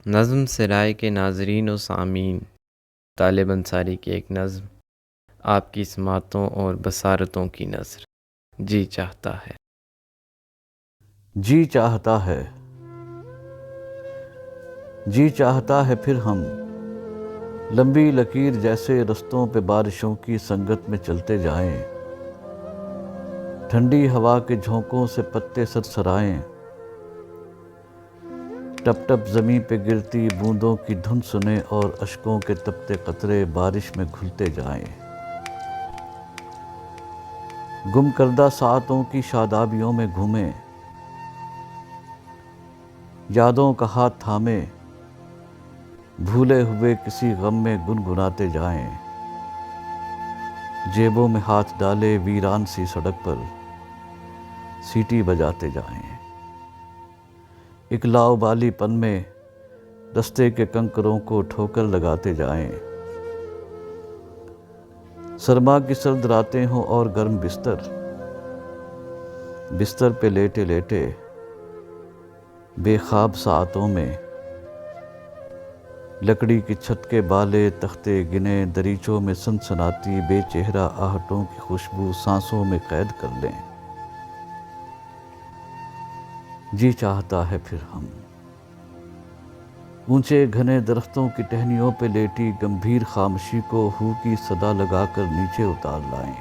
نظم سرائے کے ناظرین و سامعین، طالب انصاری کی ایک نظم، آپ کی سماعتوں اور بصارتوں کی نظر۔ جی چاہتا ہے، جی چاہتا ہے، جی چاہتا ہے پھر ہم لمبی لکیر جیسے رستوں پہ بارشوں کی سنگت میں چلتے جائیں، ٹھنڈی ہوا کے جھونکوں سے پتے سرسرائیں، ٹپ ٹپ زمیں پہ گرتی بوندوں کی دھن سنیں اور اشکوں کے تپتے قطرے بارش میں گھلتے جائیں، گم کردہ ساعتوں کی شادابیوں میں گھومیں، یادوں کا ہاتھ تھامے بھولے ہوئے کسی غم میں گنگناتے جائیں، جیبوں میں ہاتھ ڈالے ویران سی سڑک پر سیٹی بجاتے جائیں، ایک لاؤبالی پن میں رستے کے کنکروں کو ٹھوکر لگاتے جائیں، سرما کی سرد راتیں ہوں اور گرم بستر پہ لیٹے لیٹے بے خواب ساعتوں میں لکڑی کی چھت کے بالے تختے گنے دریچوں میں سنسناتی بے چہرہ آہٹوں کی خوشبو سانسوں میں قید کر لیں، جی چاہتا ہے پھر ہم اونچے گھنے درختوں کی ٹہنیوں پہ لیٹی گمبھیر خاموشی کو ہو کی صدا لگا کر نیچے اتار لائیں،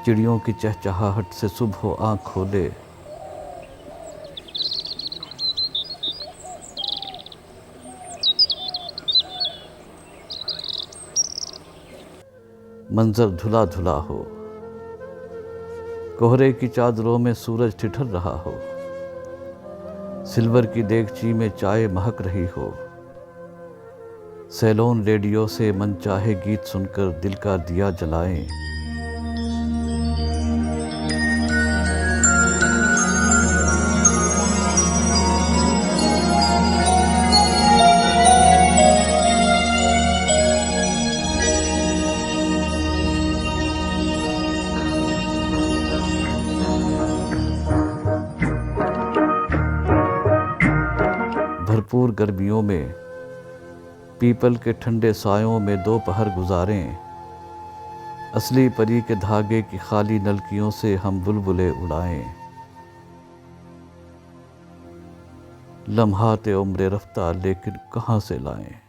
چڑیوں کی چہچہاہٹ سے صبح آنکھ کھولے منظر دھلا دھلا ہو، کوہرے کی چادروں میں سورج ٹھٹر رہا ہو، سلور کی دیگچی میں چائے مہک رہی ہو، سیلون ریڈیو سے من چاہے گیت سن کر دل کا دیا جلائیں، بھرپور گرمیوں میں پیپل کے ٹھنڈے سایوں میں دوپہر گزاریں، اصلی پری کے دھاگے کی خالی نلکیوں سے ہم بلبلے اڑائیں، لمحات عمر رفتہ لیکن کہاں سے لائیں۔